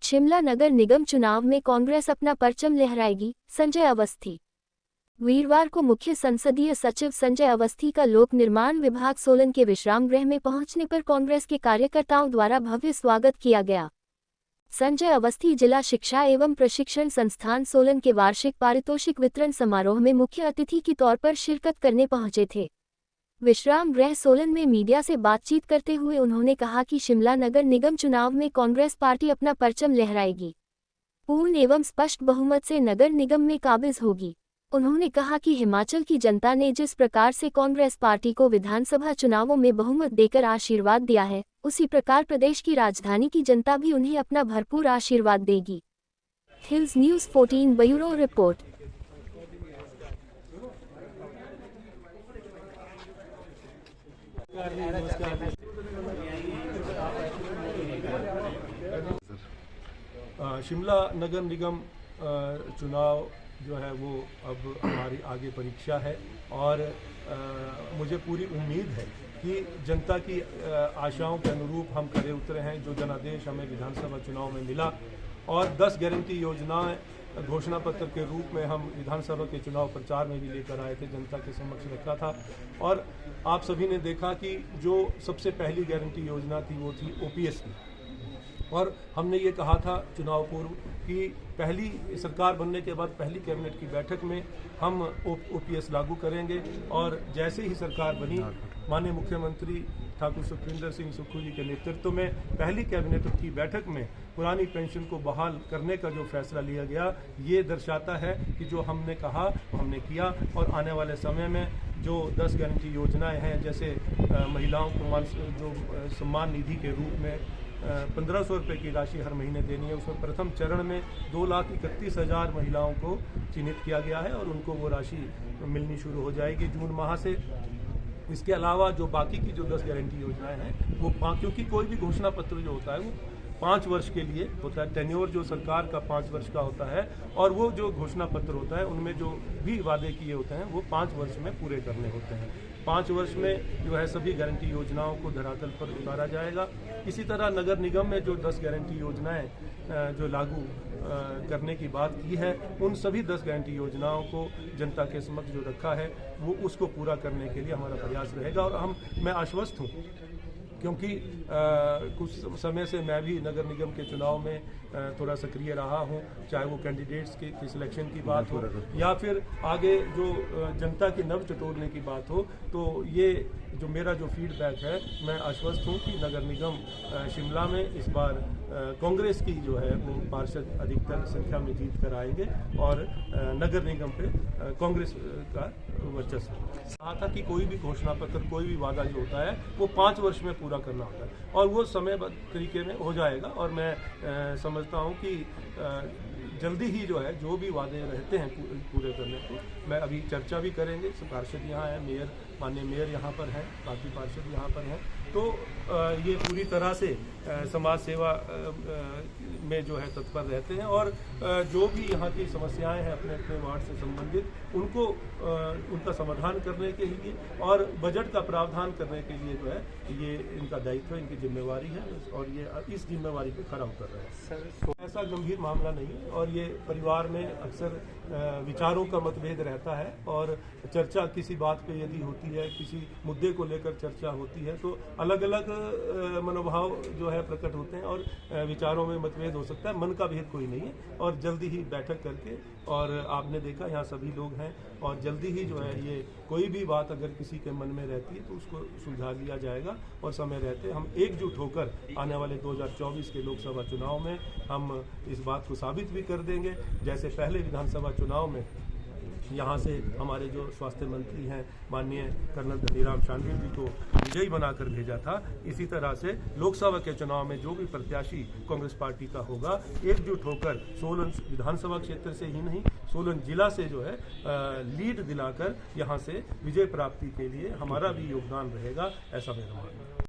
शिमला नगर निगम चुनाव में कांग्रेस अपना परचम लहराएगी, संजय अवस्थी। वीरवार को मुख्य संसदीय सचिव संजय अवस्थी का लोक निर्माण विभाग सोलन के विश्राम गृह में पहुंचने पर कांग्रेस के कार्यकर्ताओं द्वारा भव्य स्वागत किया गया। संजय अवस्थी जिला शिक्षा एवं प्रशिक्षण संस्थान सोलन के वार्षिक पारितोषिक वितरण समारोह में मुख्य अतिथि के तौर पर शिरकत करने पहुंचे थे। विश्राम गृह सोलन में मीडिया से बातचीत करते हुए उन्होंने कहा कि शिमला नगर निगम चुनाव में कांग्रेस पार्टी अपना परचम लहराएगी, पूर्ण एवं स्पष्ट बहुमत से नगर निगम में काबिज होगी। उन्होंने कहा कि हिमाचल की जनता ने जिस प्रकार से कांग्रेस पार्टी को विधानसभा चुनावों में बहुमत देकर आशीर्वाद दिया है, उसी प्रकार प्रदेश की राजधानी की जनता भी उन्हें अपना भरपूर आशीर्वाद देगी। Hills News 14 bureau report. Shimla नगर निगम चुनाव जो है वो अब हमारी आगे परीक्षा है और मुझे पूरी उम्मीद है कि जनता की आशाओं के अनुरूप हम खरे उतरे हैं। जो जनादेश हमें विधानसभा चुनाव में मिला और 10 गारंटी योजनाएं घोषणा पत्र के रूप में हम विधानसभा के चुनाव प्रचार में भी लेकर आए थे, जनता के समक्ष रखा था। और आप सभी ने देखा कि जो सबसे पहली गारंटी योजना थी वो थी ओपीएस की, और हमने ये कहा था चुनाव पूर्व कि पहली सरकार बनने के बाद पहली कैबिनेट की बैठक में हम ओपीएस लागू करेंगे। और जैसे ही सरकार बनी, माननीय मुख्यमंत्री ठाकुर सुखविंदर सिंह सुक्खू जी के नेतृत्व में पहली कैबिनेट की बैठक में पुरानी पेंशन को बहाल करने का जो फैसला लिया गया, ये दर्शाता है कि जो हमने कहा हमने किया। और आने वाले समय में जो 10 गारंटी योजनाएं हैं, जैसे महिलाओं को जो सम्मान निधि के रूप में 1500 रुपये की राशि हर महीने देनी है, उसमें प्रथम चरण में 2,31,000 महिलाओं को चिन्हित किया गया है और उनको वो राशि मिलनी शुरू हो जाएगी जून माह से। इसके अलावा जो बाकी की जो 10 गारंटी योजनाएं हैं वो क्योंकि कोई भी घोषणा पत्र जो होता है वो 5 वर्ष के लिए होता है, टेन्योर जो सरकार का 5 वर्ष का होता है, और वो जो घोषणा पत्र होता है उनमें जो भी वादे किए होते हैं वो 5 वर्ष में पूरे करने होते हैं। 5 वर्ष में जो है सभी गारंटी योजनाओं को धरातल पर उतारा जाएगा। इसी तरह नगर निगम में जो 10 गारंटी योजनाएं जो लागू करने की बात की है, उन सभी 10 गारंटी योजनाओं को जनता के समक्ष जो रखा है वो उसको पूरा करने के लिए हमारा प्रयास रहेगा। और मैं आश्वस्त हूँ, क्योंकि कुछ समय से मैं भी नगर निगम के चुनाव में थोड़ा सक्रिय रहा हूं, चाहे वो कैंडिडेट्स की सिलेक्शन की बात हो या फिर आगे जो जनता की नब्ज टटोलने की बात हो। तो ये जो मेरा जो फीडबैक है, मैं आश्वस्त हूं कि नगर निगम शिमला में इस बार कांग्रेस की जो है वो पार्षद अधिकतर संख्या में जीत कर आएंगे और नगर निगम पे कांग्रेस का वर्चस्व। कहा था कि कोई भी घोषणा पत्र, कोई भी वादा जो होता है वो 5 वर्ष में पूरा करना होता है और वो समयबद्ध तरीके में हो जाएगा। और मैं समझता हूँ कि जल्दी ही जो है जो भी वादे रहते हैं पूरे करने को, मैं अभी चर्चा भी करेंगे। पार्षद यहाँ हैं, मेयर, माननीय मेयर यहाँ पर हैं, बाकी पार्षद यहाँ पर हैं। तो ये पूरी तरह से समाज सेवा में जो है तत्पर रहते हैं और जो भी यहाँ की समस्याएं हैं अपने अपने वार्ड से संबंधित उनको उनका समाधान करने के लिए और बजट का प्रावधान करने के लिए जो है ये इनका दायित्व, इनकी जिम्मेवारी है और ये इस जिम्मेवारी पे खरा उतर रहे हैं। ऐसा गंभीर मामला नहीं है और ये परिवार में अक्सर विचारों का मतभेद रहता है और चर्चा किसी बात पे यदि होती है, किसी मुद्दे को लेकर चर्चा होती है तो अलग अलग मनोभाव जो है प्रकट होते हैं और विचारों में मतभेद हो सकता है। मन का भेद कोई नहीं है और जल्दी ही बैठक करके, और आपने देखा यहाँ सभी लोग हैं और जल्दी ही जो है ये कोई भी बात अगर किसी के मन में रहती है तो उसको सुलझा लिया जाएगा। और समय रहते हम एकजुट होकर आने वाले 2024 के लोकसभा चुनाव में हम इस बात को साबित भी कर देंगे। जैसे पहले विधानसभा चुनाव में यहाँ से हमारे जो स्वास्थ्य मंत्री हैं माननीय कर्नल धनीराम शांडिल जी को विजयी बनाकर भेजा था, इसी तरह से लोकसभा के चुनाव में जो भी प्रत्याशी कांग्रेस पार्टी का होगा, एकजुट होकर सोलन विधानसभा क्षेत्र से ही नहीं सोलन जिला से जो है लीड दिलाकर यहाँ से विजय प्राप्ति के लिए हमारा भी योगदान रहेगा, ऐसा मेरा मानना है।